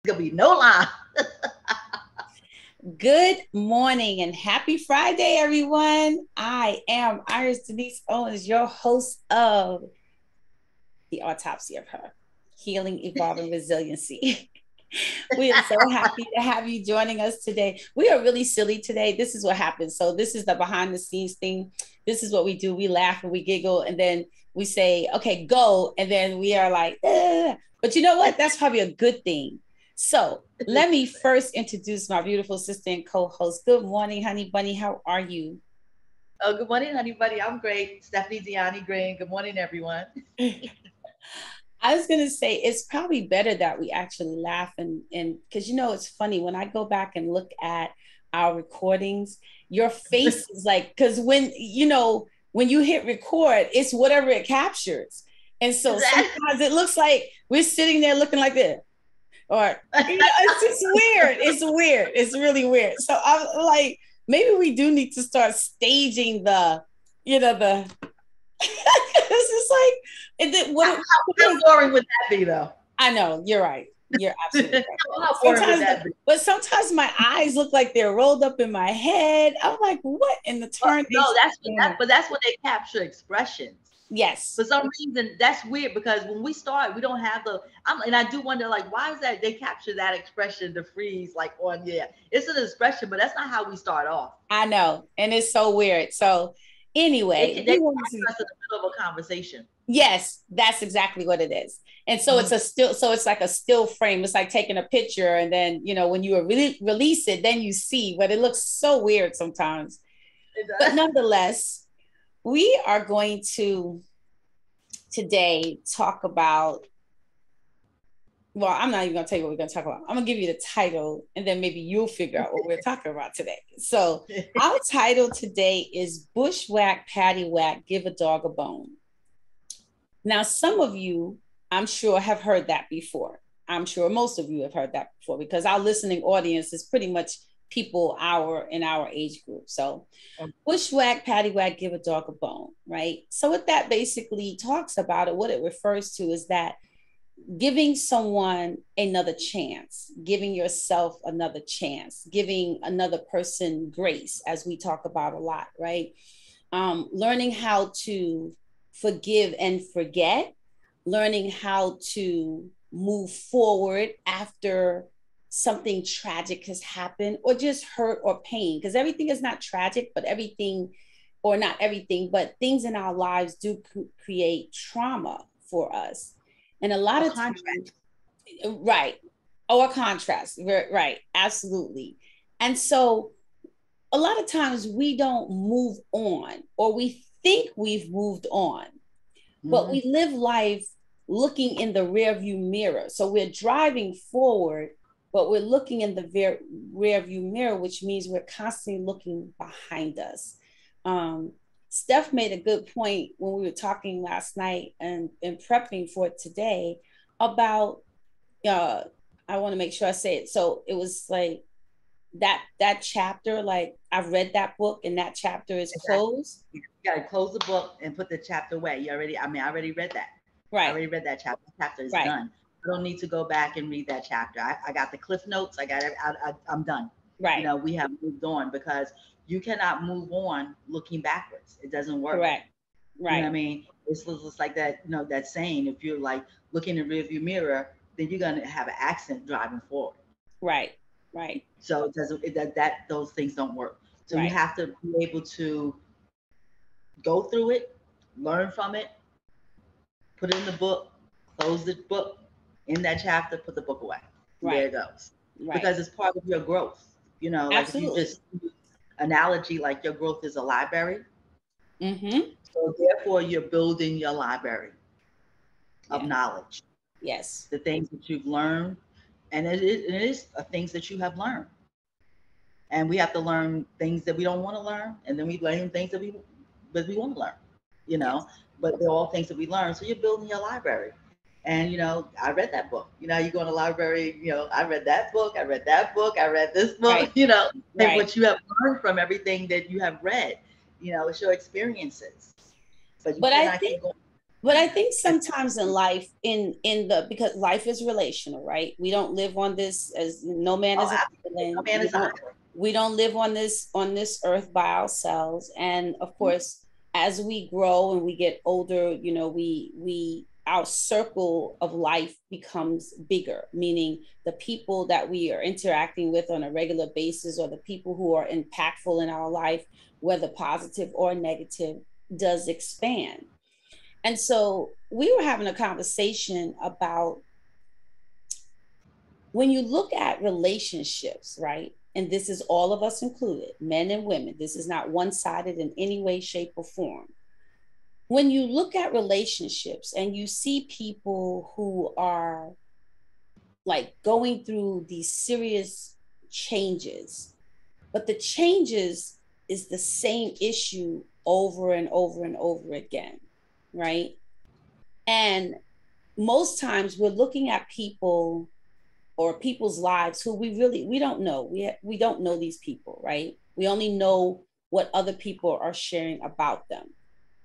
Gonna be no lie. Good morning and happy Friday, everyone. I am Iris Denise Owens, your host of the Autopsy of Her, Healing, Evolving Resiliency. We are so happy to have you joining us today. We are really silly today. This is what happens. So this is the behind the scenes thing. This is what we do. We laugh and we giggle, and then we say, okay, go. And then we are like, but you know what? That's probably a good thing. So let me first introduce my beautiful sister and co-host. Good morning, honey bunny. How are you? Oh, good morning, honey buddy. I'm great. Stephanie Deani Green. Good morning, everyone. I was gonna say it's probably better that we actually laugh and because it's funny when I go back and look at our recordings, your face is like because when you hit record, it's whatever it captures. And so Exactly. sometimes it looks like we're sitting there looking like this. Or it's just weird. It's weird. It's really weird. So I'm like, maybe we do need to start staging the it's just like and then How boring would that be, though? I know you're right. You're absolutely right. How boring would Sometimes, that be? but sometimes my eyes look like they're rolled up in my head. I'm like, what in the No, tarnation is going on? but that's when they capture expressions. For Yes, some reason, that's weird because when we start, we don't have and I do wonder, like, why is that they capture that expression, the freeze, like on, yeah, it's an expression, but that's not how we start off. I know, and it's so weird. So anyway, They we want to. capture us in the middle of a conversation. Yes, that's exactly what it is. And so Mhm. it's a still, so it's like a still frame. It's like taking a picture, and then when you really release it, then you see. But it looks so weird sometimes. It But does. nonetheless, we are going to today talk about, well, I'm not even going to tell you what we're going to talk about. I'm going to give you the title and then maybe you'll figure out what we're talking about today. So, our title today is Bushwack, Paddywack, Give a Dog a Bone. Now, some of you, I'm sure, have heard that before. I'm sure most of you have heard that before because our listening audience is pretty much people in our age group. So, Bushwhack, Paddywhack, give a dog a bone, right? So what that basically talks about, or what it refers to, is that giving someone another chance, giving yourself another chance, giving another person grace, as we talk about a lot, right? Learning how to forgive and forget, learning how to move forward after something tragic has happened or just hurt or pain, because everything is not tragic, but everything, or not everything, but things in our lives do create trauma for us. And a lot A of contract. times, right, or contrast, right, absolutely. And so a lot of times we don't move on, or we think we've moved on, but Hmm. we live life looking in the rear view mirror. So we're driving forward, but we're looking in the rear view mirror, which means we're constantly looking behind us. Um, Steph made a good point when we were talking last night and prepping for today about, uh, I want to make sure I say it. So it was like that chapter, like I've read that book and that chapter is Exactly. closed. You gotta close the book and put the chapter away. I already read that. I Right, already read that chapter. The chapter is right, done. I don't need to go back and read that chapter. I got the cliff notes. I got it. I'm done. right, We have moved on because you cannot move on looking backwards. It doesn't work. correct, You know what right, I mean? It's just like that, that saying, if you're like looking in the rearview mirror, then you're gonna have an accident driving forward. right, right, So it doesn't that those things don't work. So you right, have to be able to go through it, learn from it, put it in the book, close the book, in that chapter, put the book away. And there right, it goes. right. Because it's part of your growth. Like if you Absolutely. just analogy, like your growth is a library. Mm-hmm. So therefore you're building your library of Yeah. knowledge, Yes. the things that you've learned, and it is things that you have learned. And we have to learn things that we don't want to learn, and then we learn things that we want to learn. You know, Yes. but they're all things that we learn. So you're building your library. And I read that book. You go in the library. I read that book. I read that book. I read this book. Right. And Right. what you have learned from everything that you have read. It's your experiences. But you But I cannot keep think going. But I think sometimes in life, because life is relational, right? We don't live on this, as no man Oh, is an absolutely. No island. man We is an don't island. we don't live on this earth by ourselves. And of course, as we grow and we get older, we our circle of life becomes bigger, meaning the people that we are interacting with on a regular basis, or the people who are impactful in our life, whether positive or negative, does expand. And so we were having a conversation about, when you look at relationships, right? And this is all of us included, men and women. This is not one sided in any way, shape, or form. When you look at relationships and you see people who are like going through these serious changes, but the changes is the same issue over and over and over again, right? And most times we're looking at people or people's lives who we don't know. We don't know these people, right? We only know what other people are sharing about them.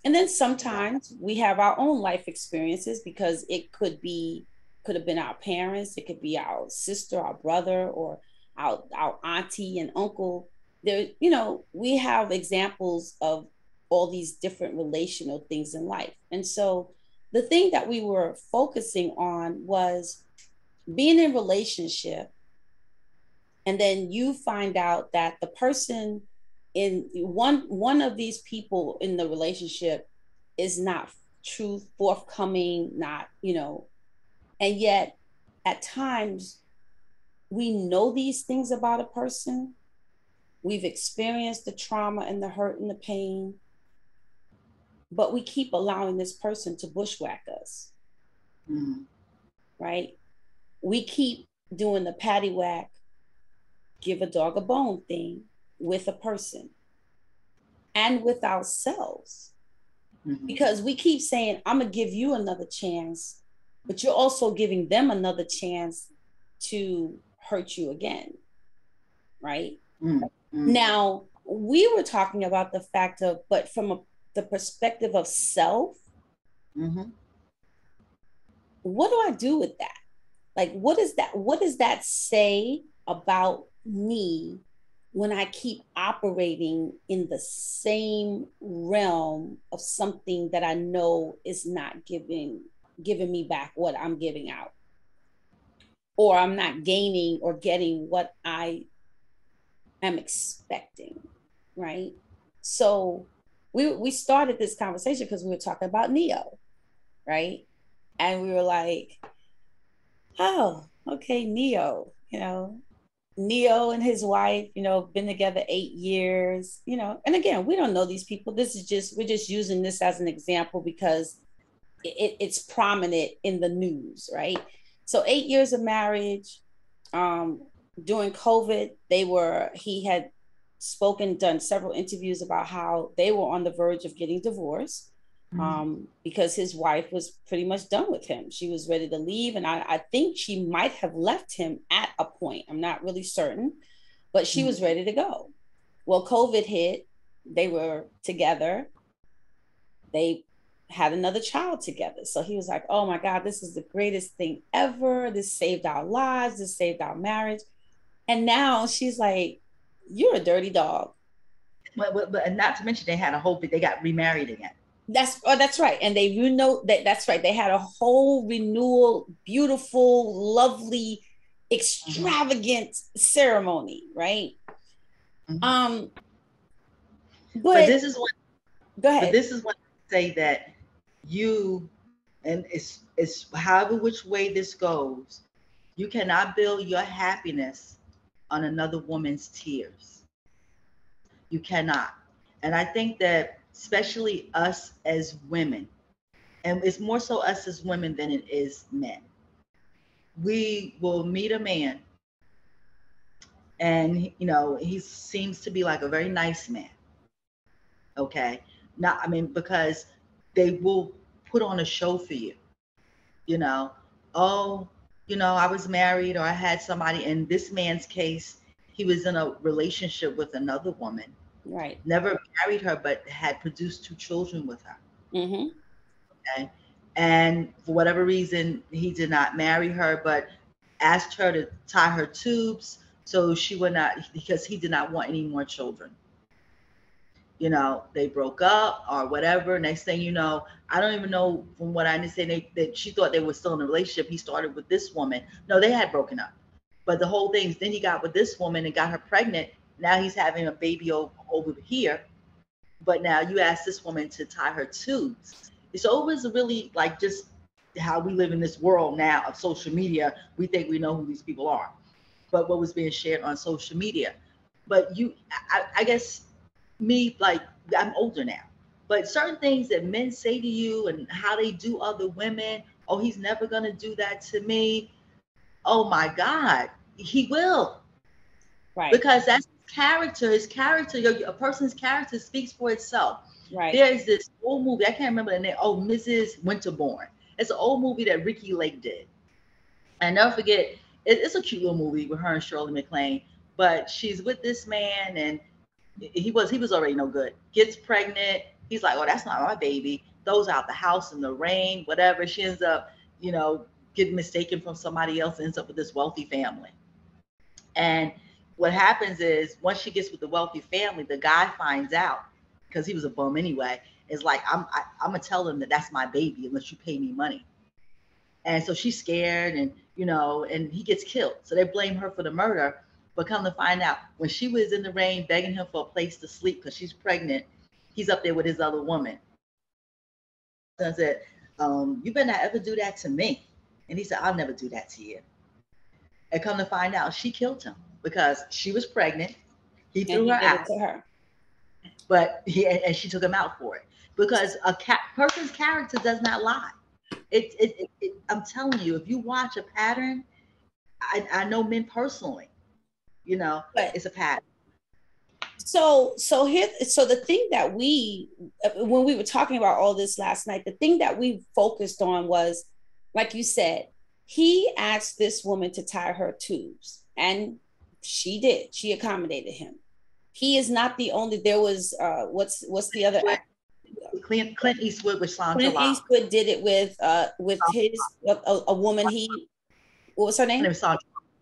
And then sometimes we have our own life experiences, because it could have been our parents, it could be our sister, our brother, or our auntie and uncle. There, we have examples of all these different relational things in life. And so the thing that we were focusing on was being in relationship, and then you find out that the person in one of these people in the relationship is not true, forthcoming, not, and yet at times we know these things about a person, we've experienced the trauma and the hurt and the pain, but we keep allowing this person to bushwhack us. Mm. Right? We keep doing the paddywhack, give a dog a bone thing with a person and with ourselves. Mm-hmm. Because we keep saying, I'm going to give you another chance, but you're also giving them another chance to hurt you again. Right? Mm-hmm. Now, we were talking about the fact of, but from the perspective of self, mm-hmm. What do I do with that? Like, what does that say about me when I keep operating in the same realm of something that I know is not giving me back what I'm giving out, or I'm not gaining or getting what I am expecting, right? So we started this conversation because we were talking about Neo, right? And we were like, oh, okay, Neo, Neo and his wife, been together 8 years, and again, we don't know these people. We're just using this as an example because it's prominent in the news, right? So 8 years of marriage. During COVID, he had done several interviews about how they were on the verge of getting divorced. Because his wife was pretty much done with him. She was ready to leave. And I think she might have left him at a point. I'm not really certain, but she was ready to go. Well, COVID hit. They were together. They had another child together. So he was like, oh my God, this is the greatest thing ever. This saved our lives. This saved our marriage. And now she's like, you're a dirty dog. But not to mention they had a hope that they got remarried again. That's right. And that's right. They had a whole renewal, beautiful, lovely, extravagant ceremony, right? Mm-hmm. But this is what go ahead. But this is what I say, that you, and it's however which way this goes, you cannot build your happiness on another woman's tears. You cannot. And I think that especially us as women, and it's more so us as women than it is men, we will meet a man and he seems to be like a very nice man. Okay. Not, I mean, because they will put on a show for you. Oh, I was married, or I had somebody. In this man's case, he was in a relationship with another woman. Right. Never married her, but had produced 2 children with her. Mm-hmm. Okay. And for whatever reason, he did not marry her, but asked her to tie her tubes so she would not, because he did not want any more children. You know, they broke up or whatever. Next thing you know, I don't even know, from what I understand, that she thought they were still in a relationship. He started with this woman. No, they had broken up. But the whole thing is, then he got with this woman and got her pregnant. Now he's having a baby over here. But now you ask this woman to tie her tubes. So it was really like just how we live in this world now of social media. We think we know who these people are, but what was being shared on social media. But I guess me, like, I'm older now, but certain things that men say to you and how they do other women, oh, he's never going to do that to me. Oh my God, he will. Right. Because that's his character, a person's character speaks for itself. Right. There is this old movie, I can't remember the name. Oh, Mrs. Winterbourne. It's an old movie that Ricky Lake did. I never forget. It's a cute little movie with her and Shirley MacLaine. But she's with this man, and he was already no good. Gets pregnant. He's like, oh, that's not my baby. Throws out the house in the rain, whatever. She ends up, getting mistaken from somebody else. Ends up with this wealthy family. And what happens is, once she gets with the wealthy family, the guy finds out, because he was a bum anyway. Is like, I'm gonna tell them that that's my baby unless you pay me money. And so she's scared, and he gets killed. So they blame her for the murder. But come to find out, when she was in the rain begging him for a place to sleep because she's pregnant, he's up there with his other woman. So I said, you better not ever do that to me. And he said, I'll never do that to you. And come to find out, she killed him because she was pregnant. He threw her out. To her. But she took him out for it, because a person's character does not lie. I'm telling you, if you watch a pattern, I know men personally, but it's a pattern. So the thing that when we were talking about all this last night, the thing that we focused on was, like you said, he asked this woman to tie her tubes, and she did. She accommodated him. He is not the only. There was what's the other? Clint Eastwood with Sandra Locke. Clint Eastwood did it with his a woman. What was her name? Her name is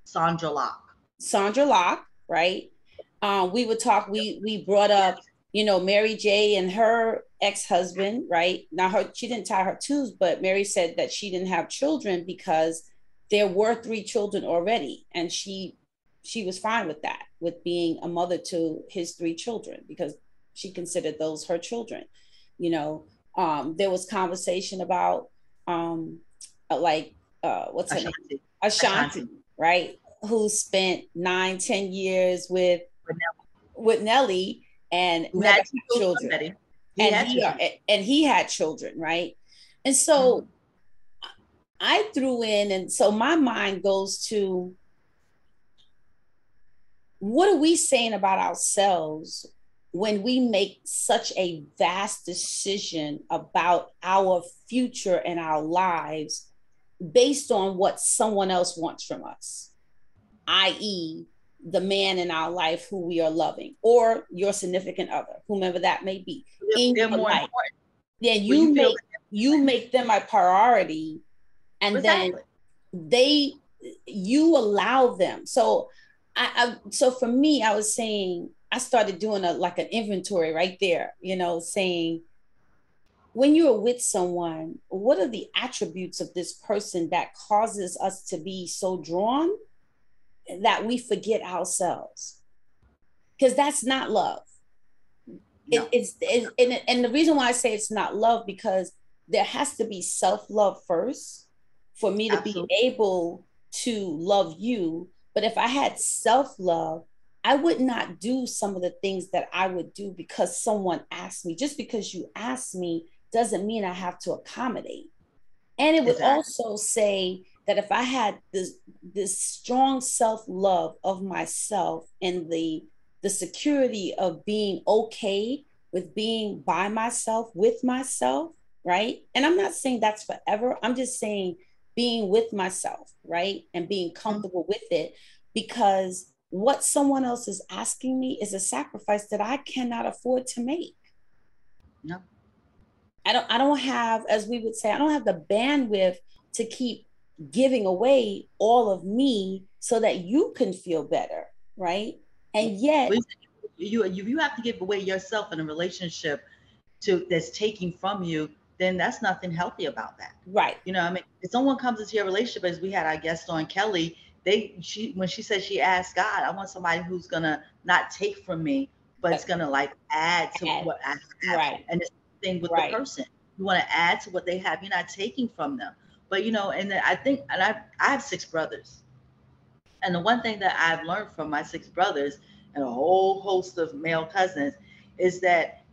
Sandra Locke. Sandra Locke, right? We brought up, Mary J. and her ex-husband, right? Now she didn't tie her tubes, but Mary said that she didn't have children because there were 3 children already, and she was fine with that, with being a mother to his 3 children, because she considered those her children. There was conversation about what's her name? Ashanti, right? Who spent 9-10 years with Nelly, and who had 2 children. And he had children, right? And so I threw in, and so my mind goes to, what are we saying about ourselves when we make such a vast decision about our future and our lives based on what someone else wants from us, i.e., the man in our life who we are loving, or your significant other, whomever that may be in your life. Then you make them a priority, and then you allow them. So so for me, I was saying, I started doing an inventory right there, saying, when you're with someone, what are the attributes of this person that causes us to be so drawn that we forget ourselves? Because that's not love. No. And the reason why I say it's not love, because there has to be self-love first for me to be able to love you. But if I had self-love, I would not do some of the things that I would do because someone asked me. Just because you asked me doesn't mean I have to accommodate. And it would also say that if I had this strong self-love of myself, and the security of being okay with being by myself, with myself, right? And I'm not saying that's forever. I'm just saying being with myself, right? And being comfortable with it, because what someone else is asking me is a sacrifice that I cannot afford to make. No. I don't have, as we would say, I don't have the bandwidth to keep giving away all of me so that you can feel better, right? And yet you have to give away yourself in a relationship that's taking from you, then that's nothing healthy about that. Right. You know, I mean, if someone comes into your relationship, as we had our guest on Kelly, when she said she asked God, I want somebody who's gonna not take from me, but it's gonna like add to what I have. Right. And it's the thing with the person. You want to add to what they have. You're not taking from them. But you know, and I think, and I have 6 brothers. And the one thing that I've learned from my 6 brothers and a whole host of male cousins is that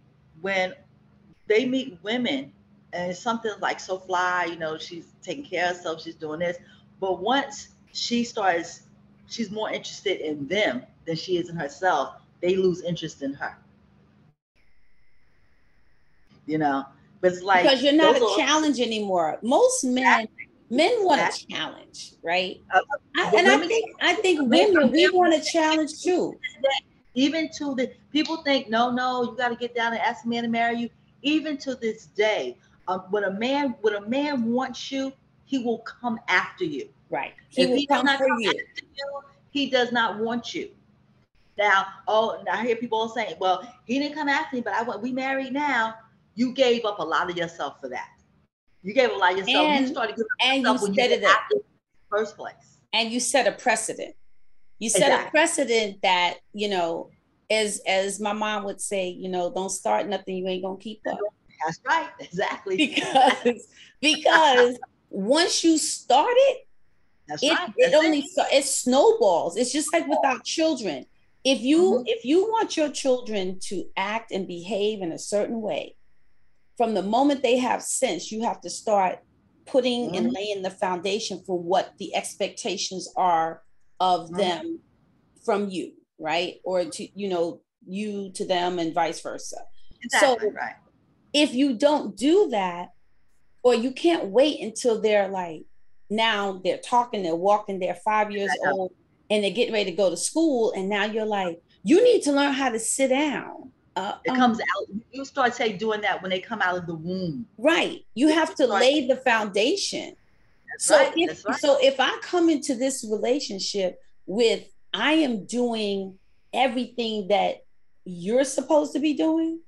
when they meet women and it's something like so fly, you know, she's taking care of herself, she's doing this. But once she's more interested in them than she is in herself, they lose interest in her. You know, but it's like, because you're not a challenge anymore. Most men want a challenge, right? I think women, we want a challenge too. Even to the people think, no, you got to get down and ask a man to marry you. Even to this day, when a man wants you, he will come after you. Right. He will come for you. He does not want you. Now, I hear people all saying, well, he didn't come after me, but we married now. You gave up a lot of yourself for that. You gave a lot of yourself. And, you started giving yourself when you did after in the first place. And you set a precedent. You set a precedent that, you know, as my mom would say, you know, don't start nothing you ain't gonna keep up. That's right. Exactly. Because once you start it, it snowballs. It's just like with our children. If you want your children to act and behave in a certain way, from the moment they have sense, you have to start putting and laying the foundation for what the expectations are of them from you, right? Or to, you know, you to them and vice versa. Exactly, so if you don't do that, or you can't wait until they're like, now they're talking, they're walking, they're 5 years old and they're getting ready to go to school. And now you're like, you need to learn how to sit down. It comes out. You start doing that when they come out of the womb. Right. You have to lay the foundation. So if I come into this relationship with, I am doing everything that you're supposed to be doing,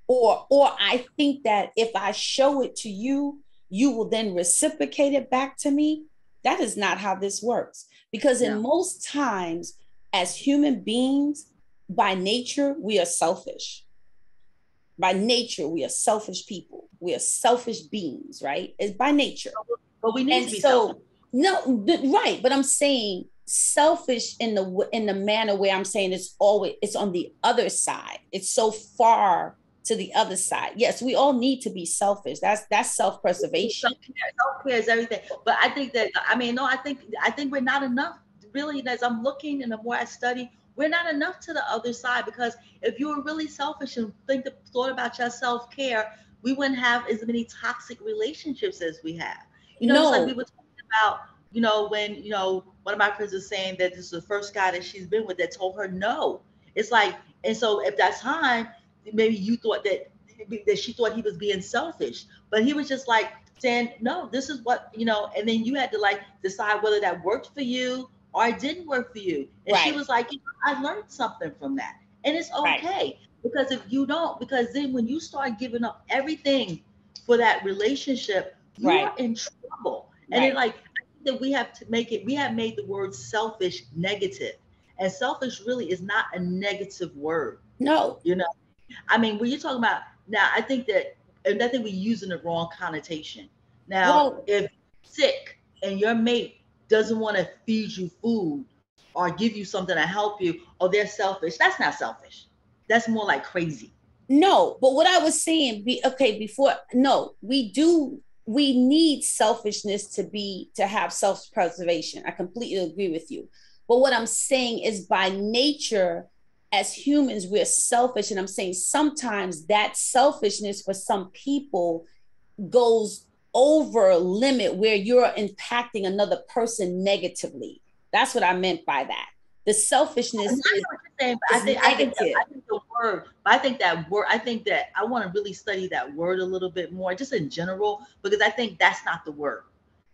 or I think that if I show it to you, you will then reciprocate it back to me. That is not how this works. Because in most times, as human beings, by nature, we are selfish. By nature, we are selfish people. We are selfish beings, right? It's by nature. But we need to be selfish. No, right. But I'm saying selfish in the manner where I'm saying it's on the other side. It's so far to the other side. Yes, we all need to be selfish. That's self-preservation. Self-care is everything. But I think that, I think we're not enough. Really, as I'm looking and the more I study, we're not enough to the other side, because if you were really selfish and thought about your self-care, we wouldn't have as many toxic relationships as we have. You know, it's like we were talking about, you know, when, you know, one of my friends was saying that this is the first guy that she's been with that told her no. It's like, and so at that time, maybe you thought that she thought he was being selfish, but he was just like saying, no, this is what, you know, and then you had to like decide whether that worked for you or it didn't work for you. And she was like, you know, I learned something from that. And it's okay. Because if you don't, because then when you start giving up everything for that relationship, you are in trouble. And it like, I think that we have made the word selfish negative. And selfish really is not a negative word. No. You know, I mean, when you're talking about, now I think that, and I think we're using the wrong connotation. Now, if you're sick and your mate doesn't want to feed you food or give you something to help you, or they're selfish, that's not selfish. That's more like crazy. No, but what I was saying, we need selfishness to have self-preservation. I completely agree with you. But what I'm saying is, by nature, as humans, we're selfish. And I'm saying sometimes that selfishness for some people goes over a limit where you're impacting another person negatively. That's what I meant by that. The selfishness is negative. I think the word. But I think that word, I think that I want to really study that word a little bit more, just in general, because I think that's not the word.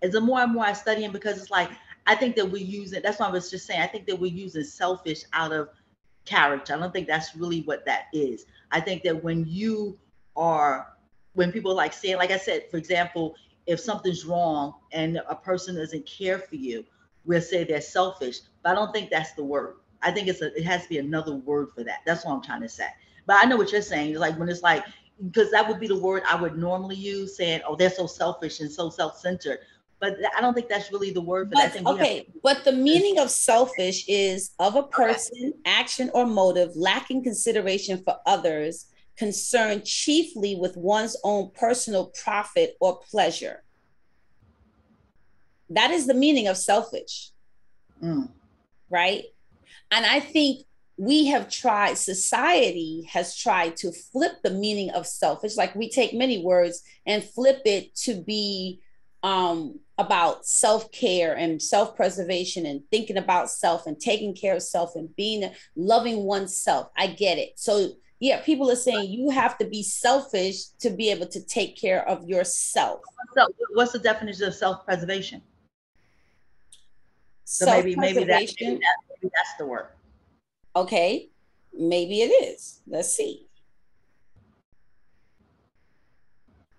As the more and more I study it, because it's like, I think that we use it. That's why I was just saying, I think that we're using selfish out of character. I don't think that's really what that is. I think that when people like saying, like I said, for example, if something's wrong and a person doesn't care for you, we'll say they're selfish. But I don't think that's the word. I think it has to be another word for that. That's what I'm trying to say. But I know what you're saying. It's like when it's like, because that would be the word I would normally use, saying, oh, they're so selfish and so self-centered. But I don't think that's really the word for that. I think but the meaning of selfish is of a person, action, or motive lacking consideration for others, concerned chiefly with one's own personal profit or pleasure. That is the meaning of selfish. Right? And I think society has tried to flip the meaning of selfish. Like we take many words and flip it to be about self-care and self-preservation and thinking about self and taking care of self and loving oneself. I get it. So yeah, people are saying you have to be selfish to be able to take care of yourself. So what's the definition of self-preservation? So maybe that's the word. Okay, maybe it is. Let's see.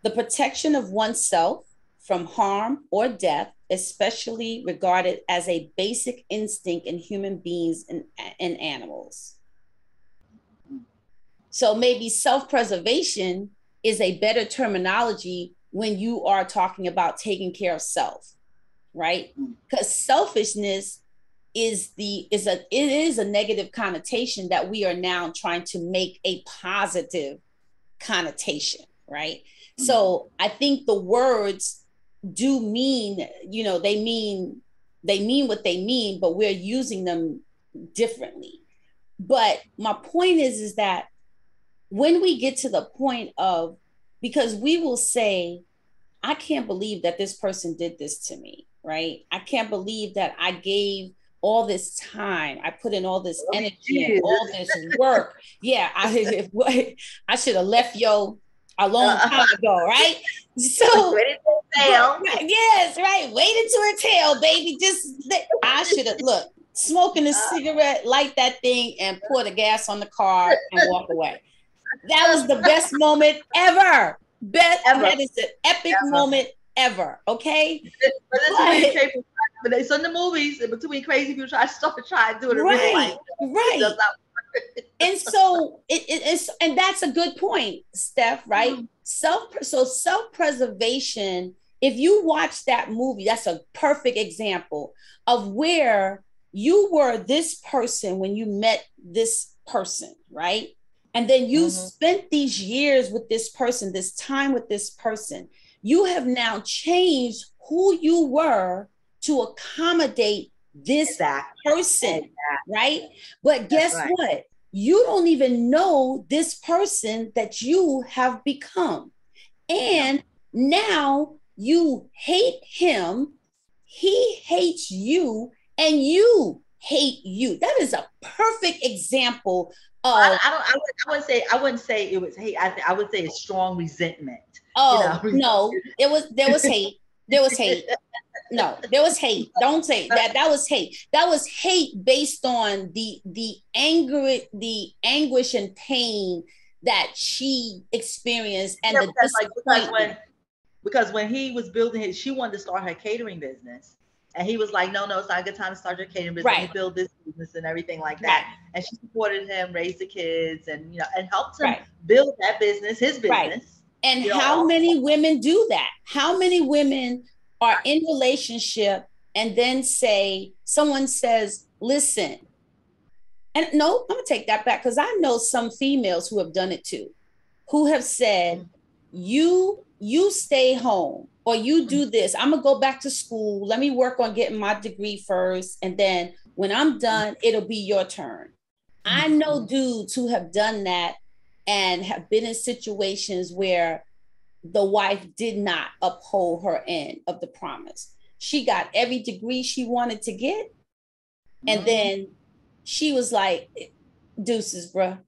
The protection of oneself from harm or death, especially regarded as a basic instinct in human beings and animals. So maybe self-preservation is a better terminology when you are talking about taking care of self, right? Because selfishness is a negative connotation that we are now trying to make a positive connotation, right? So I think the words do mean, they mean what they mean, but we're using them differently. But my point is that when we get to the point of, because we will say, I can't believe that this person did this to me, right? I can't believe that I gave all this time, I put in all this energy and all this work. Yeah, I should have left yo a long time ago, right? So waited to tail. Yes, right. Waited to her tail, baby. I should have smoking a cigarette, light that thing, and pour the gas on the car and walk away. That was the best moment ever. That is an epic moment ever. Okay. But it's in the movies, in between crazy people try to do it in real life. Right. And so and that's a good point, Steph, right? Self-preservation, if you watch that movie, that's a perfect example of where you were this person when you met this person, right? And then you spent these years with this person, this time with this person. You have now changed who you were to accommodate this person, right? But guess what? You don't even know this person that you have become. And now you hate him, he hates you, and you hate you. That is a perfect example of. I wouldn't say it was hate. I would say it's strong resentment. Oh, no, there was hate. There was hate. No, there was hate. Don't say that. That was hate. That was hate based on the anger, the anguish and pain that she experienced, and the disappointment. Because when he was building she wanted to start her catering business, and he was like, no, it's not a good time to start your catering business. You build this business and everything like that. And she supported him, raised the kids, and and helped him build that business, his business. And how many women do that? How many women are in relationship and then someone says, listen, and no, I'm gonna take that back, because I know some females who have done it too, who have said, you stay home, or you do this. I'm gonna go back to school. Let me work on getting my degree first. And then when I'm done, it'll be your turn. I know dudes who have done that and have been in situations where the wife did not uphold her end of the promise. She got every degree she wanted to get. And then she was like, deuces, bruh.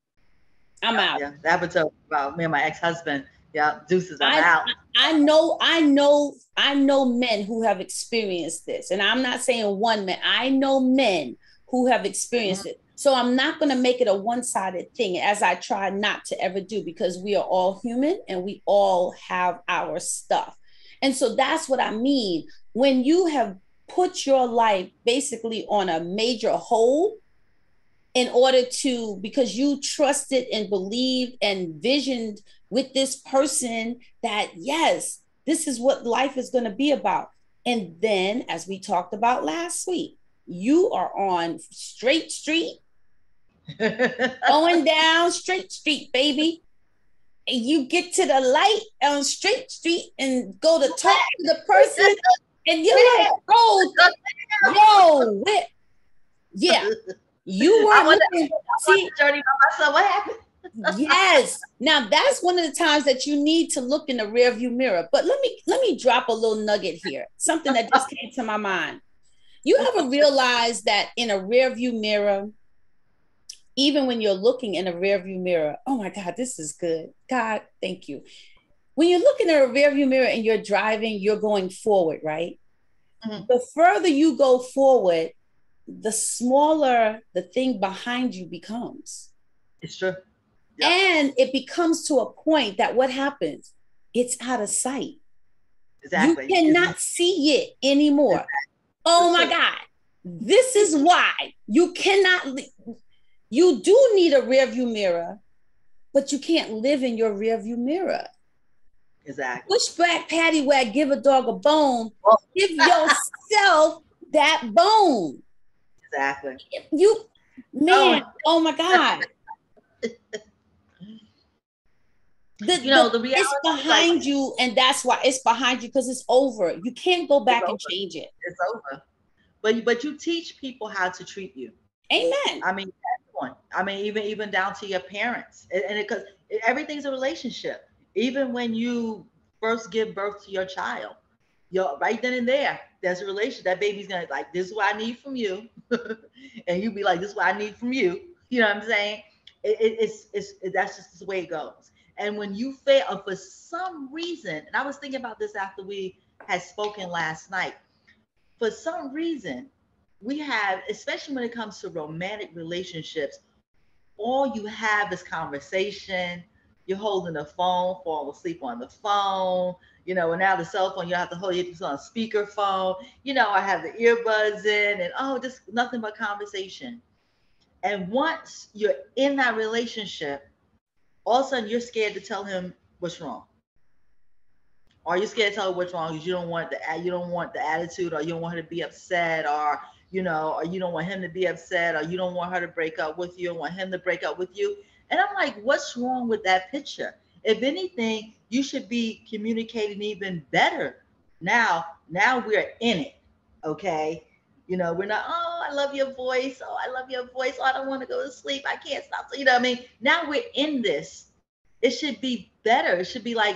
I'm out. Yeah, that would talk about me and my ex-husband. Yeah, deuces, I'm out. I know men who have experienced this, and I'm not saying one man. I know men who have experienced it. So I'm not going to make it a one-sided thing, as I try not to ever do, because we are all human and we all have our stuff. And so that's what I mean. When you have put your life basically on a major hold in order to, because you trusted and believed and visioned with this person that, yes, this is what life is going to be about. And then, as we talked about last week, you are on straight street, going down straight street, baby. And you get to the light on straight street and go to talk to the person, and you're like, oh, yo, yeah. You weren't see journey by myself. What happened? Yes. Now that's one of the times that you need to look in the rearview mirror. But let me drop a little nugget here. Something that just came to my mind. You ever realize that in a rearview mirror, even when you're looking in a rearview mirror, oh my God, this is good. God, thank you. When you're looking at a rearview mirror and you're driving, you're going forward, right? Mm-hmm. The further you go forward, the smaller the thing behind you becomes. It's true. Yep. And it becomes to a point that what happens? It's out of sight. Exactly. You cannot see it anymore. Exactly. Oh my God. This is why you cannot, you do need a rearview mirror, but you can't live in your rearview mirror. Exactly. Bushwack, Paddywack, give a dog a bone. Well, give yourself that bone. Exactly. You, man, oh my God. The reality it's behind you, and that's why it's behind you, because it's over. You can't go back and change it. It's over. But you teach people how to treat you. Amen. I mean, everyone. I mean, even down to your parents, and because everything's a relationship. Even when you first give birth to your child, you're right then and there. There's a relationship. That baby's gonna like, this is what I need from you, and you be like, this is what I need from you. You know what I'm saying? It's that's just the way it goes. And when you fail for some reason, and I was thinking about this after we had spoken last night, for some reason, we have, especially when it comes to romantic relationships, all you have is conversation. You're holding the phone, falling asleep on the phone, and now the cell phone, you have to hold it on speakerphone. I have the earbuds in, and just nothing but conversation. And once you're in that relationship, all of a sudden you're scared to tell him what's wrong. Or you're scared to tell her what's wrong because you don't want the attitude, or you don't want her to be upset, or you don't want him to be upset, or you don't want her to break up with you, or want him to break up with you. And I'm like, what's wrong with that picture? If anything, you should be communicating even better. Now we're in it. Okay. We're not, I love your voice. Oh, I love your voice. Oh, I don't want to go to sleep. I can't stop. So, what I mean? Now we're in this. It should be better. It should be like,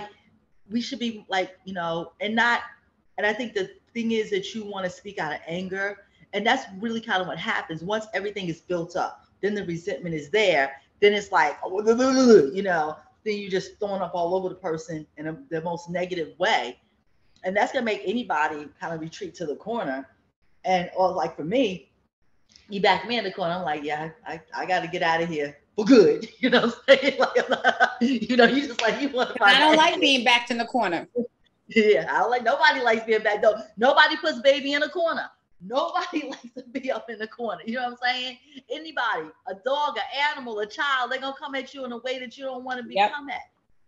we should be like, and I think the thing is that you want to speak out of anger. And that's really kind of what happens. Once everything is built up, then the resentment is there. Then it's like, then you're just throwing up all over the person in the most negative way. And that's going to make anybody kind of retreat to the corner. Or like for me, you back me in the corner. I'm like, yeah, I got to get out of here for good. You know what I'm saying? Like, you just like, you want to find I don't like being backed in the corner. Yeah, I don't like, nobody likes being back though. Nobody puts baby in a corner. Nobody likes to be up in the corner. You know what I'm saying? Anybody, a dog, an animal, a child, they're going to come at you in a way that you don't want to become at.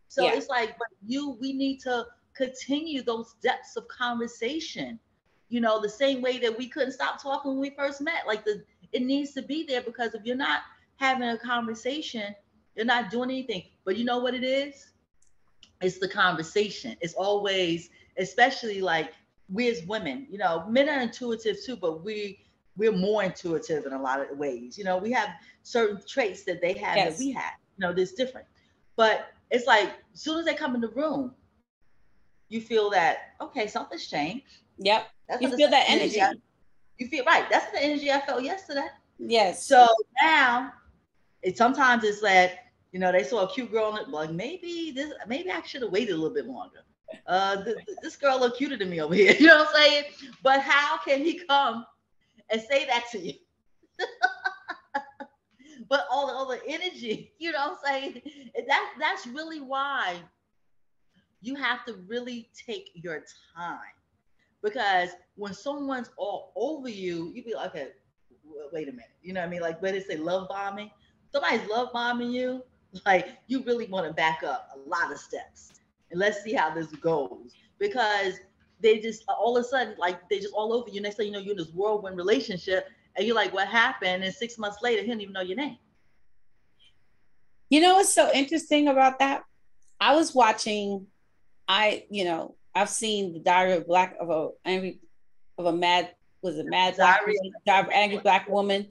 So it's like, but we need to continue those depths of conversation. The same way that we couldn't stop talking when we first met. Like it needs to be there, because if you're not having a conversation, you're not doing anything. But you know what it is? It's the conversation. It's always, especially like we as women, men are intuitive too, but we're more intuitive in a lot of ways. We have certain traits that they have that we have. There's different. But it's like, as soon as they come in the room, you feel that, okay, something's changed. Yep. You feel that energy. You feel right. That's the energy I felt yesterday. Yes. So now sometimes it's that You know, they saw a cute girl and like, maybe I should have waited a little bit longer. This girl look cuter than me over here. You know what I'm saying? But how can he come and say that to you? But all the energy, you know what I'm saying? That's really why you have to really take your time. Because when someone's all over you, you be like, okay, wait a minute. You know what I mean? Like when they say love bombing, somebody's love bombing you, like you really want to back up a lot of steps. And let's see how this goes. Because they just all of a sudden, like they just all over you. Next thing you know, you're in this whirlwind relationship and you're like, what happened? And 6 months later, he didn't even know your name. You know what's so interesting about that? I was watching, I've seen the Diary of Black of a mad was it mad Diary of angry Black woman.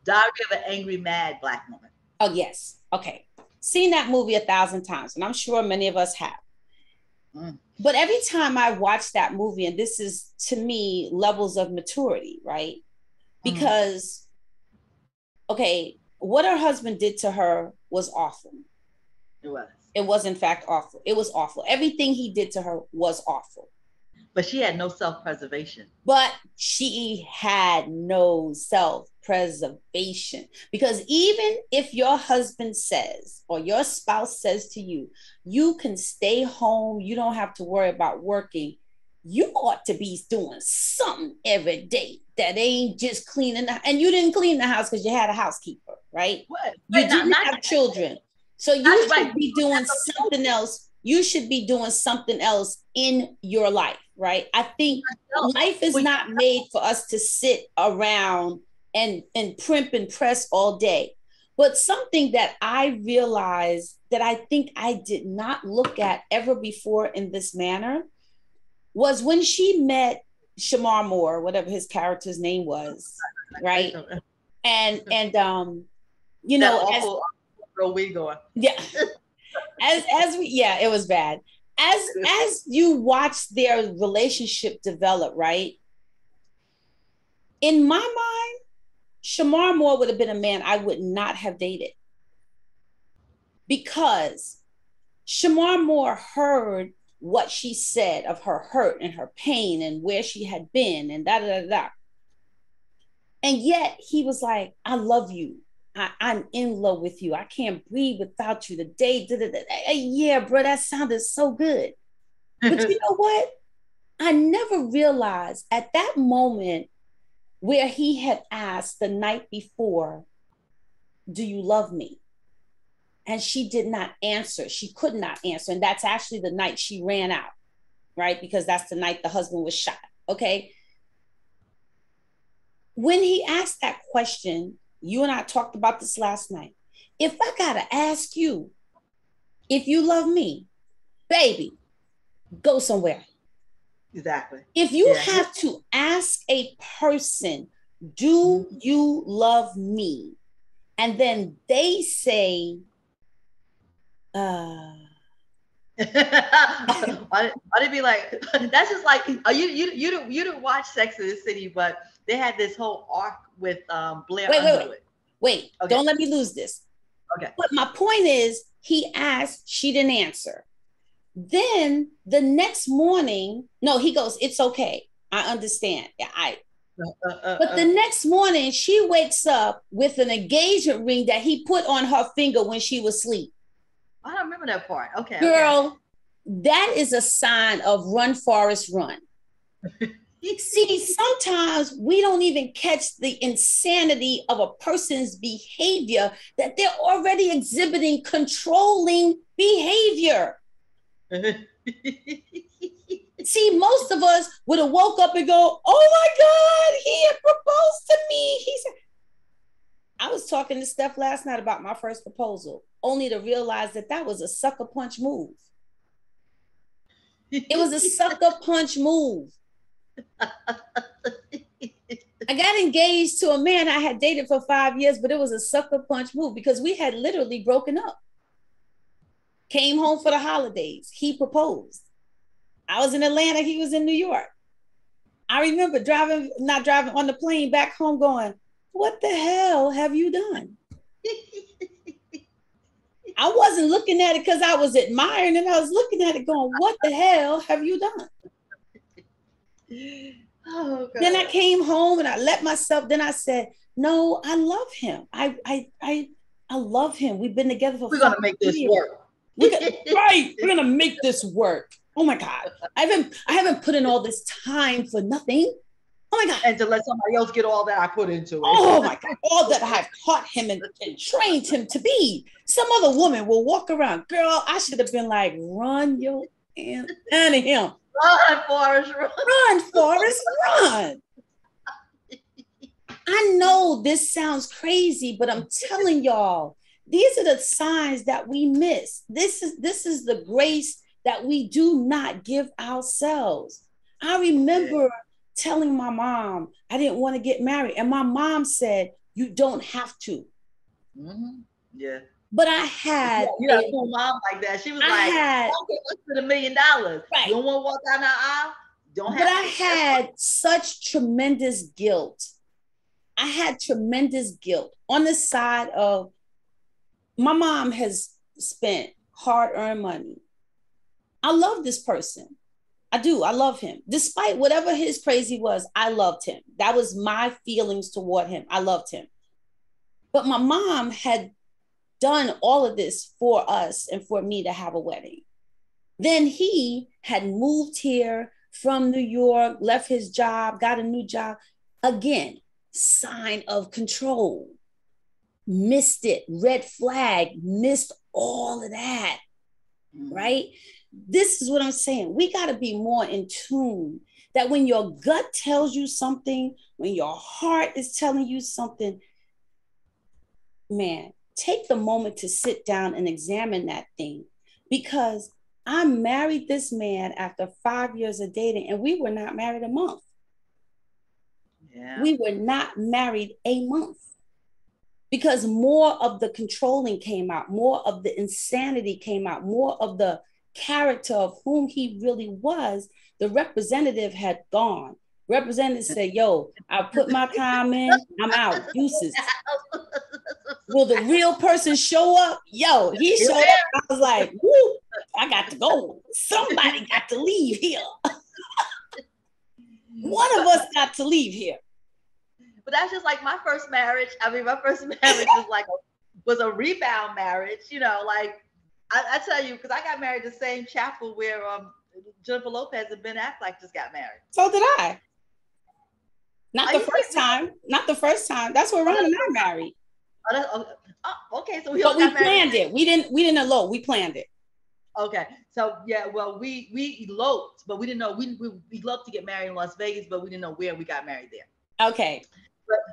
Diary of an angry mad Black woman. Oh yes, okay. Seen that movie 1,000 times, and I'm sure many of us have. But every time I watch that movie, and this is to me levels of maturity, right? Because okay, what her husband did to her was awful. It was. It was in fact awful. It was awful. Everything he did to her was awful. But she had no self-preservation. But she had no self-preservation. Because even if your husband says, or your spouse says to you, you can stay home, you don't have to worry about working, you ought to be doing something every day that ain't just cleaning the, and you didn't clean the house because you had a housekeeper, right? What? You didn't have children. So you should be doing something else. You should be doing something else in your life, right? I think life is not made for us to sit around and primp and press all day. But something that I realized that I think I did not look at ever before in this manner was when she met Shamar Moore, whatever his character's name was, right? And you know, where we going? Yeah. It was bad. As you watch their relationship develop, right? In my mind, Shamar Moore would have been a man I would not have dated. Because Shamar Moore heard what she said of her hurt and her pain and where she had been and da da da da. And yet he was like, I love you. I'm in love with you. I can't breathe without you. The day, yeah, bro, that sounded so good. But you know what? I never realized at that moment where he had asked the night before, do you love me? And she did not answer. She could not answer. And that's actually the night she ran out, right? Because that's the night the husband was shot, okay? When he asked that question, you and I talked about this last night. If I gotta ask you if you love me, baby, go somewhere. Exactly. If you have to ask a person, do you love me? And then they say, I'd be like, that's just like you didn't watch Sex and the City, but they had this whole arc with Blair Underwood. Wait, okay. Don't let me lose this. Okay. But my point is, he asked, she didn't answer. Then the next morning, no, he goes, it's okay. I understand. But the next morning, she wakes up with an engagement ring that he put on her finger when she was asleep. I don't remember that part. Okay. Girl, that is a sign of run, Forrest, run. See, sometimes we don't even catch the insanity of a person's behavior that they're already exhibiting controlling behavior. See, most of us would have woke up and go, oh my God, he had proposed to me. I was talking to Steph last night about my first proposal, only to realize that was a sucker punch move. It was a sucker punch move. I got engaged to a man I had dated for 5 years, but it was a sucker punch move because we had literally broken up. Came home for the holidays. He proposed. I was in Atlanta. He was in New York. I remember not driving on the plane back home going, what the hell have you done? I wasn't looking at it because I was admiring it. I was looking at it going, what the hell have you done? Oh, God. Then I came home and I let myself, then I said, no, I love him. I love him. We've been together for 5 years. We're going to make this work. Right. We're going to make this work. Oh my God. I haven't put in all this time for nothing. Oh my God. And to let somebody else get all that I put into it. Oh my God. All that I've taught him and trained him to be. Some other woman will walk around. Girl, I should have been like, run your hand out of him. Run, Forrest, run. Run, Forrest, run. I know this sounds crazy, but I'm telling y'all, these are the signs that we miss. This is the grace that we do not give ourselves. I remember telling my mom I didn't want to get married, and my mom said, you don't have to. Mm-hmm. Yeah. But I had a cool mom like that. She was don't get less than $1 million. Right. You don't want to walk down the aisle? Don't have to. But I had such tremendous guilt. I had tremendous guilt on the side of my mom has spent hard-earned money. I love this person. I do. I love him. Despite whatever his crazy was, I loved him. That was my feelings toward him. I loved him. But my mom had done all of this for us and for me to have a wedding. Then he had moved here from New York, left his job, got a new job. Again, sign of control. Missed it. Red flag. Missed all of that. Right? This is what I'm saying. We got to be more in tune that when your gut tells you something, when your heart is telling you something, man, take the moment to sit down and examine that thing. Because I married this man after 5 years of dating, and we were not married a month. Yeah. We were not married a month because more of the controlling came out, more of the insanity came out, more of the character of whom he really was. The representative had gone. Representative said, yo, I put my time in, I'm out, deuces. Will the real person show up? Yo, he showed up. I was like, woo, I got to go. Somebody got to leave here. One of us got to leave here. But that's just like my first marriage. I mean, my first marriage was a rebound marriage. You know, like I tell you, because I got married the same chapel where Jennifer Lopez and Ben Affleck just got married. So did I. Not the first time. Not the first time. That's where Ron and I married. Okay, so we planned it. We didn't elope. We planned it. Okay, so yeah, well, we eloped, but we didn't know we eloped to get married in Las Vegas, but we didn't know where we got married there. Okay.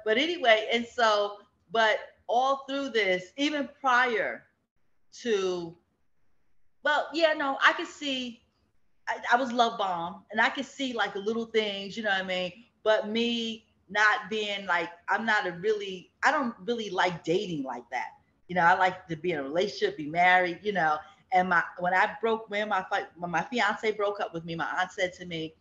But anyway, and so, but all through this, even prior to, well, yeah, no, I could see, I was love bomb, and I could see like the little things, you know what I mean? But me not being like, I don't really like dating like that. You know, I like to be in a relationship, be married, you know. And when my fiance broke up with me, my aunt said to me,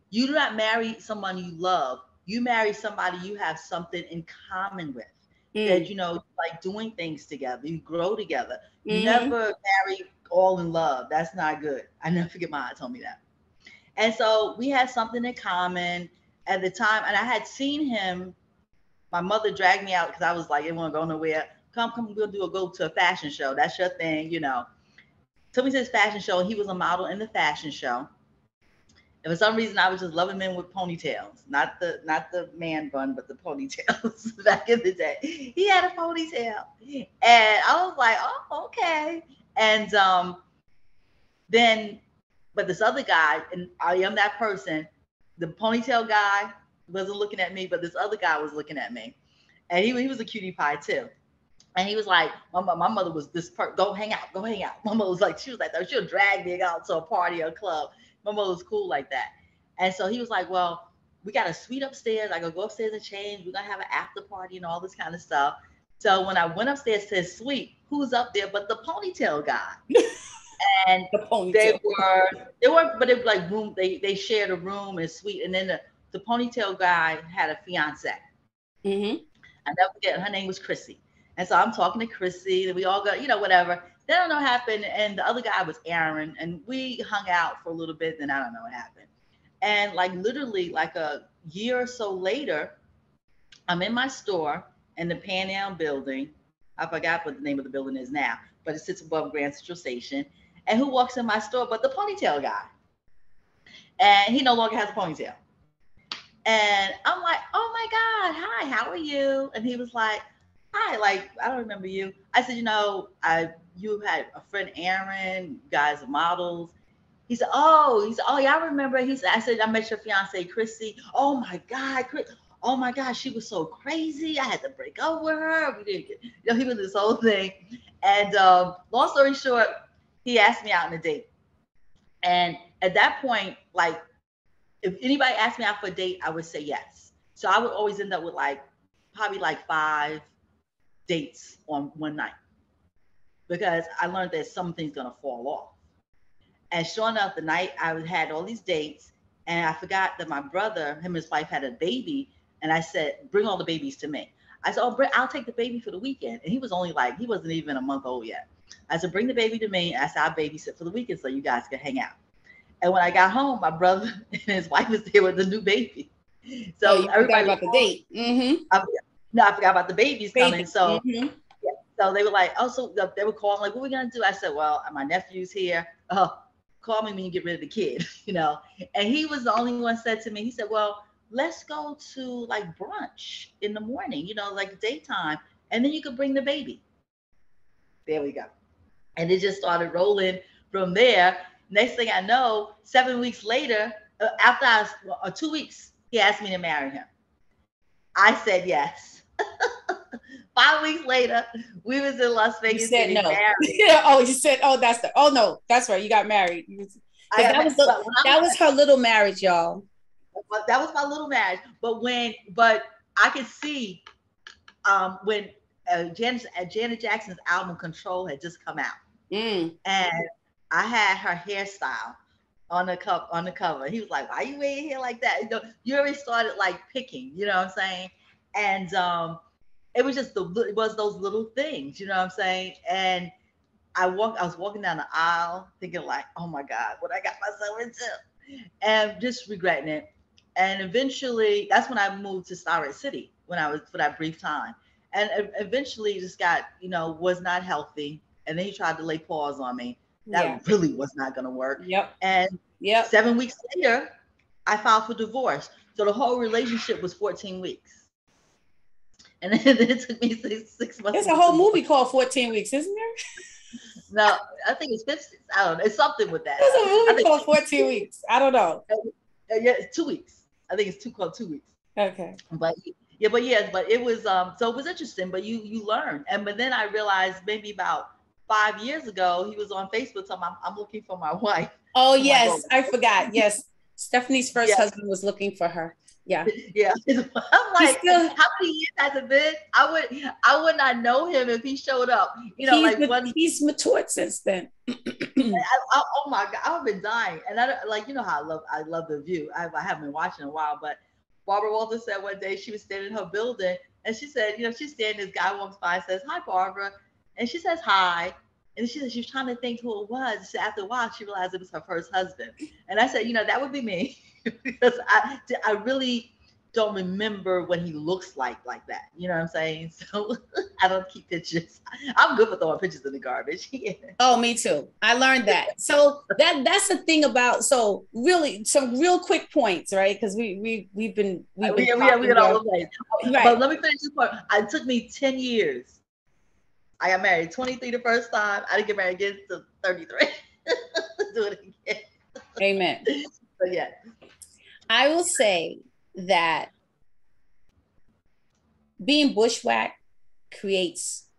you do not marry someone you love. You marry somebody you have something in common with. That, you know, like doing things together. You grow together. You never marry all in love. That's not good. I never forget my aunt told me that. And so we had something in common at the time. And I had seen him. My mother dragged me out because I was like, I didn't want to go nowhere. Come, we'll go to a fashion show. That's your thing, you know. Took me to this fashion show. He was a model in the fashion show. And for some reason, I was just loving men with ponytails, not the man bun, but the ponytails back in the day. He had a ponytail, and I was like, oh, okay. And then, but this other guy, and I am that person. The ponytail guy wasn't looking at me, but this other guy was looking at me, and he was a cutie pie too. And he was like, my mother was this go hang out. My mother was like, she'll drag me out to a party or a club. My mother was cool like that. And so he was like, well, we got a suite upstairs. I go upstairs and change. We're going to have an after party and all this kind of stuff. So when I went upstairs to his suite, who's up there but the ponytail guy? And they were, but it was like room. They shared a room and suite. And then the ponytail guy had a fiance. I never forget, her name was Chrissy. And so I'm talking to Chrissy, and we all go, whatever. Then I don't know what happened. And the other guy was Aaron, and we hung out for a little bit. Then I don't know what happened. And like literally like a year or so later, I'm in my store in the Pan Am building. I forgot what the name of the building is now, but it sits above Grand Central Station. And who walks in my store but the ponytail guy? And he no longer has a ponytail. And I'm like, oh my God, hi, how are you? And he was like, hi, like, I don't remember you. I said, you had a friend, Aaron, you guys are models. He said, oh, yeah, I remember. I said, I met your fiance, Chrissy. Oh my God, oh my God, she was so crazy. I had to break up with her. We didn't get, he was this whole thing. And long story short, he asked me out on a date. And at that point, like, if anybody asked me out for a date, I would say yes. So I would always end up with probably 5 dates on one night, because I learned that something's gonna fall off. And sure enough, the night I had all these dates, and I forgot that my brother, him and his wife had a baby, and I said, bring all the babies to me. I said, oh, I'll take the baby for the weekend. And he was only he wasn't even a month old yet. I said, bring the baby to me. And I said, I'll babysit for the weekend so you guys can hang out. And when I got home, my brother and his wife was there with the new baby. So you forgot about the date. Mm-hmm. I forgot about the babies coming. So, yeah, so they were like, so they were calling, like, what are we going to do? I said, well, my nephew's here. Call me when you get rid of the kid, And he was the only one said to me, he said, well, let's go to brunch in the morning, daytime. And then you could bring the baby. There we go. And it just started rolling from there. Next thing I know, 7 weeks later, after 2 weeks, he asked me to marry him. I said yes. 5 weeks later, we was in Las Vegas getting married. You said, that's right. You got married. That was her little marriage, y'all. That was my little marriage. But I could see when Janet Jackson's album Control had just come out. And I had her hairstyle on the cover. He was like, why are you wearing hair like that? You already started picking, you know what I'm saying? And it was just it was those little things, you know what I'm saying? And I was walking down the aisle thinking oh my God, what I got myself into, and just regretting it. And eventually, that's when I moved to Starrett City for that brief time. And eventually just got, was not healthy. And then he tried to lay paws on me. That really was not going to work. Yep. And 7 weeks later, I filed for divorce. So the whole relationship was 14 weeks. And then it took me six months. There's a whole movie called 14 Weeks, isn't there? No, I think it's 15. I don't know. It's something with that. There's a movie called 14 Weeks. I don't know. Yeah, it's 2 weeks. I think it's called 2 weeks. Okay. But it was so it was interesting. But you learn, but then I realized maybe about 5 years ago he was on Facebook talking about, I'm looking for my wife. Oh yes, I forgot. Yes, Stephanie's first husband was looking for her. Yeah. Yeah. I'm like, how many years has it been? I would not know him if he showed up. He's matured since then. Oh my God, I've been dying. And how I love The View. I haven't been watching in a while, but Barbara Walters said one day she was standing in her building and she said, she's standing, this guy walks by and says, hi, Barbara. And she says, hi. And she said she was trying to think who it was. So after a while, she realized it was her first husband. And I said, that would be me. Because I really don't remember what he looks like that. You know what I'm saying? So I don't keep pictures. I'm good for throwing pictures in the garbage. Yeah. Oh, me too. I learned that. So that's the thing about, so really some real quick points, right? Because we've been all over the place. Right. But let me finish this part. It took me 10 years. I got married 23 the first time. I didn't get married again until 33. Do it again. Amen. But yeah. I will say that being bushwhacked creates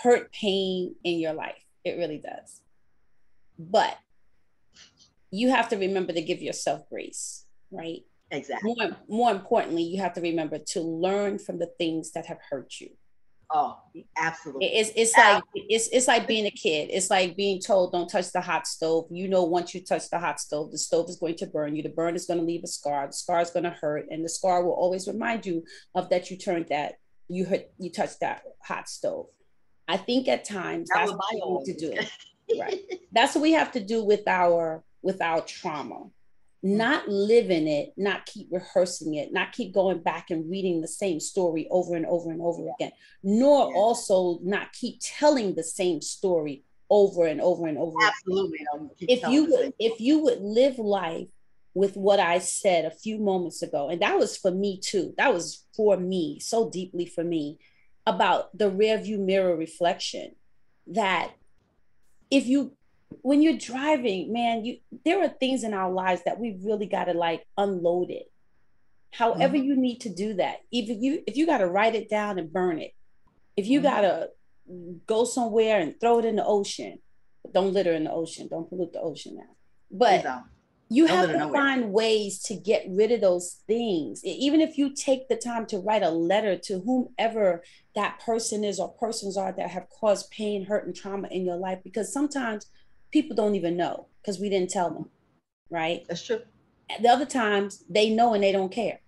hurt, pain in your life. It really does. But you have to remember to give yourself grace, right? Exactly. More importantly, you have to remember to learn from the things that have hurt you. Oh, absolutely. It's like being a kid. It's like being told, don't touch the hot stove. Once you touch the hot stove, the stove is going to burn you. The burn is going to leave a scar. The scar is going to hurt. And the scar will always remind you of that you turned that you touched that hot stove. I think at times That that's was what my we own. need to do. Right. That's what we have to do with our trauma. Not live in it, not keep rehearsing it, not keep going back and reading the same story over and over and over again, nor also not keep telling the same story over and over and over. Absolutely. If you would live life with what I said a few moments ago, and that was for me too. That was for me, so deeply for me, about the rear view mirror reflection. That if you, when you're driving, man, there are things in our lives that we really got to like unload it. However you need to do that. If you got to write it down and burn it, if you got to go somewhere and throw it in the ocean, don't litter in the ocean, don't pollute the ocean now. But you have to find ways to get rid of those things. Even if you take the time to write a letter to whomever that person is or persons are that have caused pain, hurt, and trauma in your life, because sometimes people don't even know because we didn't tell them, right? That's true. The other times they know and they don't care.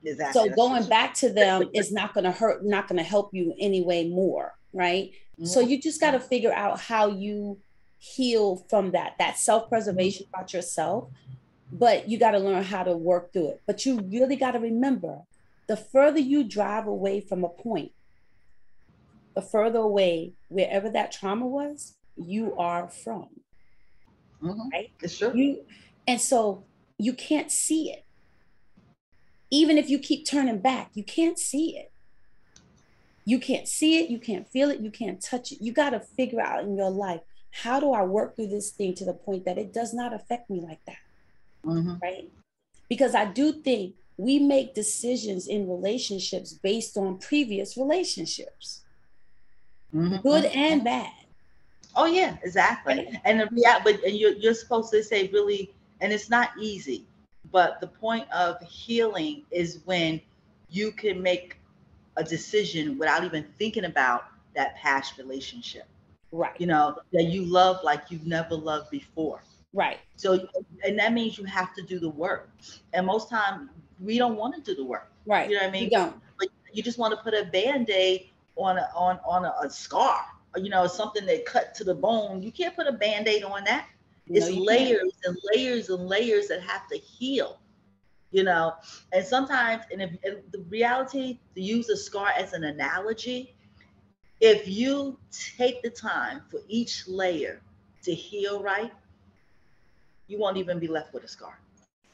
Exactly. So going back to them is not going to hurt, not going to help you anyway more, right? So you just got to figure out how you heal from that self-preservation about yourself, but you got to learn how to work through it. But you really got to remember, the further you drive away from a point, the further away wherever that trauma was, you are from. Right? It's true. And so you can't see it. Even if you keep turning back, you can't see it. You can't see it, you can't feel it, you can't touch it. You got to figure out in your life, how do I work through this thing to the point that it does not affect me like that? Right? Because I do think we make decisions in relationships based on previous relationships, good and bad. Oh yeah, exactly. Right? And you're supposed to say really, and it's not easy, but the point of healing is when you can make a decision without even thinking about that past relationship. Right. You know, that you love like you've never loved before. Right. So, and that means you have to do the work. And most time we don't want to do the work. Right. You know what I mean? You don't. But you just want to put a Band-Aid on a scar, you know, something that cut to the bone. You can't put a Band-Aid on that. It's layers and layers and layers that have to heal. You know, and sometimes, and the reality, to use a scar as an analogy, if you take the time for each layer to heal right, you won't even be left with a scar.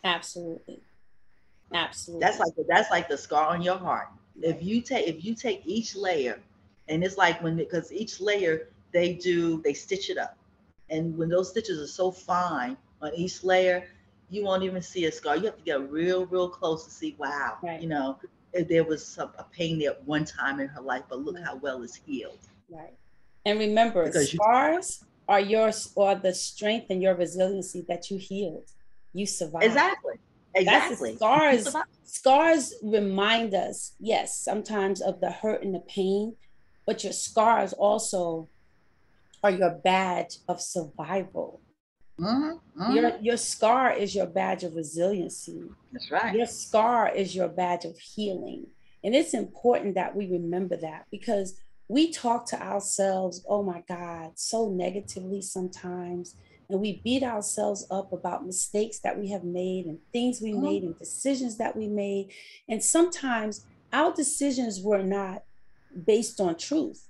Absolutely. Absolutely. That's like the scar on your heart. Right. If you take each layer, and it's like because each layer they stitch it up, and when those stitches are so fine on each layer, you won't even see a scar. You have to get real close to see, wow, right. You know, if there was a pain there one time in her life, but look how well it's healed. Right. And remember, because scars are the strength and your resiliency that you healed. You survived. Exactly. Scars remind us, yes, sometimes of the hurt and the pain, but your scars also are your badge of survival. Your scar is your badge of resiliency. That's right. Your scar is your badge of healing. And it's important that we remember that, because we talk to ourselves, oh my God, so negatively sometimes. And we beat ourselves up about mistakes that we have made and things we made and decisions that we made. And sometimes our decisions were not based on truth.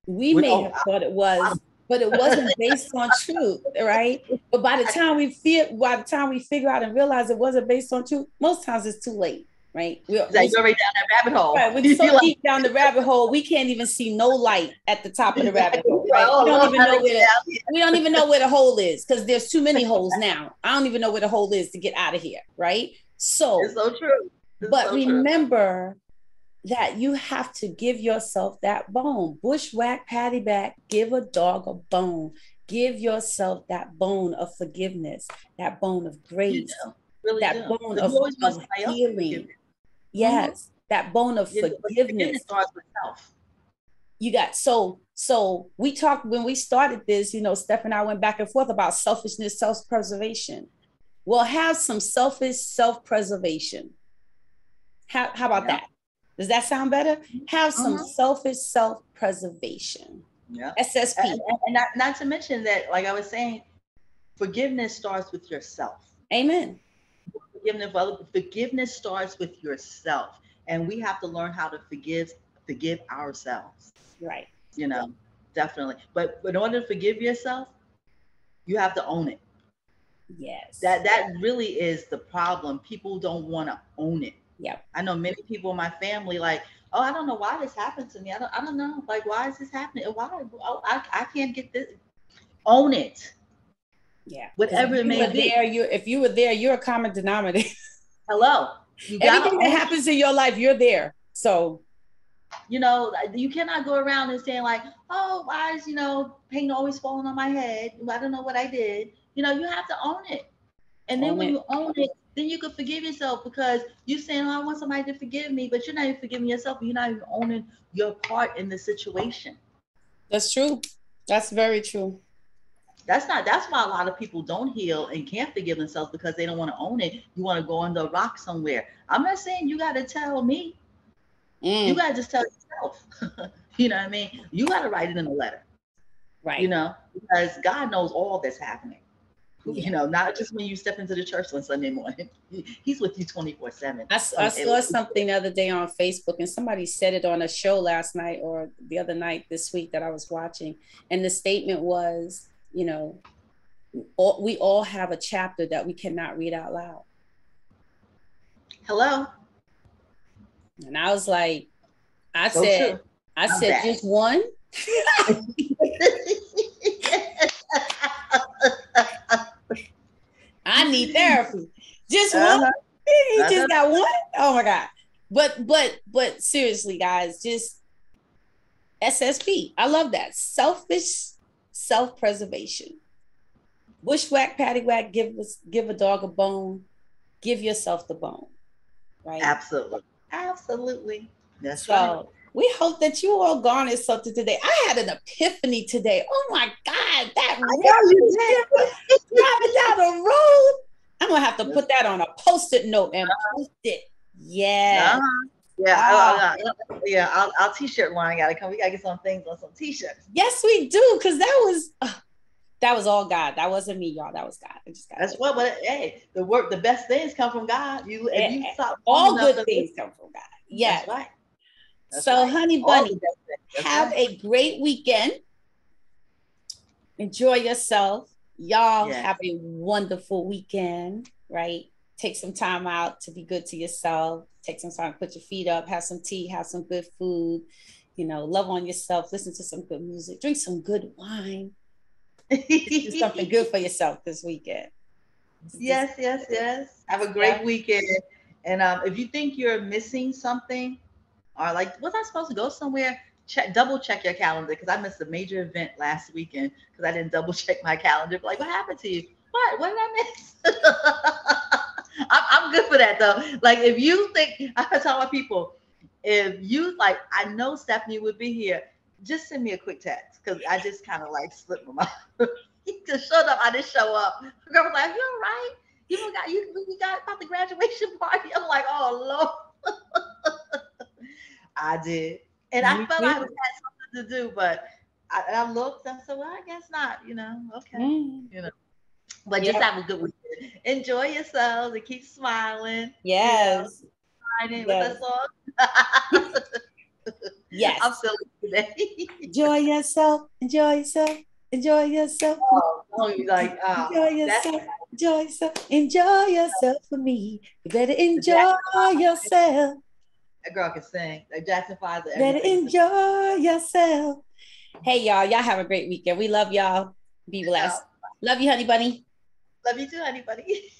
We may have thought it was, but it wasn't based on truth, right? But by the time we figure out and realize it wasn't based on truth, most times it's too late, right? You're right down that rabbit hole. Right, we're so deep down the rabbit hole, we can't even see no light at the top of the rabbit hole, right? We don't even know where the hole is, because there's too many holes now. I don't even know where the hole is to get out of here, right? So it's so true. But remember that you have to give yourself that bone. Bushwack, Paddywack, give a dog a bone. Give yourself that bone of forgiveness, that bone of grace, bone of healing. Yes, that bone of forgiveness. Starts with self. You got so we talked when we started this, you know, Steph and I went back and forth about selfishness, self-preservation. Well, have some selfish self-preservation. How about that? Does that sound better? Have some Mhm. selfish self-preservation. Yeah. SSP. And not to mention that, like I was saying, forgiveness starts with yourself. Amen. Forgiveness starts with yourself, and we have to learn how to forgive ourselves. Right. You know, definitely. But in order to forgive yourself, you have to own it. Yes. That really is the problem. People don't want to own it. Yep. I know many people in my family like, oh, I don't know why this happened to me. I don't know. Like, why is this happening? Why? Oh, I can't get this. Own it. Yeah. Whatever it may be. If you were there, you're a common denominator. Hello. You gotta Everything that happens in your life, you're there. So, you know, you cannot go around and saying like, oh, why is, pain always falling on my head? I don't know what I did. You have to own it. And then when you own it, then you can forgive yourself, because you're saying, oh, I want somebody to forgive me, but you're not even forgiving yourself. You're not even owning your part in the situation. That's true. That's very true. That's why a lot of people don't heal and can't forgive themselves, because they don't want to own it. You want to go under a rock somewhere. I'm not saying you got to tell me. You got to just tell yourself. You know what I mean? You got to write it in a letter. Right. Because God knows all that's happening. Yeah. Not just when you step into the church on Sunday morning. He's with you 24/7. I saw something the other day on Facebook, and somebody said it on a show last night or the other night this week that I was watching. And the statement was, we all have a chapter that we cannot read out loud. Hello. And I was like, I said, just one. I need therapy. Just one. You just got one. Oh my God. But seriously, guys, just SSP. I love that. Selfish self-preservation. Bushwack, Paddywack, give a dog a bone. Give yourself the bone. Right? Absolutely. Absolutely. That's right. We hope that you all garnered something today. I had an epiphany today. Oh my God, that driving down the road. I'm gonna have to put that on a post-it note and post it. Yeah. Yeah. Our t-shirt line gotta come. We gotta get some things on some t-shirts. Yes, we do, because that was all God. That wasn't me, y'all. That was God. That's what. But hey, the best things come from God. If you stop, all good things come from God. Yes. That's right. So, honey bunny, have a great weekend. Enjoy yourself. Y'all have a wonderful weekend, right? Take some time out to be good to yourself. Take some time to put your feet up, have some tea, have some good food, love on yourself, listen to some good music, drink some good wine. Do something good for yourself this weekend. Yes. Have a great weekend. And if you think you're missing something, or like, was I supposed to go somewhere? Double check your calendar, because I missed a major event last weekend because I didn't double check my calendar. Like, what happened to you? What did I miss? I'm good for that though. Like, if you think, I tell my people, if you like, I know Stephanie would be here, just send me a quick text, because I just kind of like slipped my mind. He just showed up. I didn't show up. The girl was like, "You all right? We got about the graduation party." I'm like, "Oh Lord." I did, and I felt I had something to do, but I looked. I said, "Well, I guess not." Okay. But just have a good weekend. Enjoy yourselves and keep smiling. Yes. Smiling with us all. Yes. I'm silly today. Enjoy yourself. Enjoy yourself. Enjoy yourself. Enjoy yourself. Enjoy yourself. Enjoy yourself for me. You better enjoy yourself. That girl can sing. Like Jackson 5. Better enjoy yourself. Hey, y'all have a great weekend. We love y'all. Be blessed. Love you, honey bunny. Love you too, honey bunny.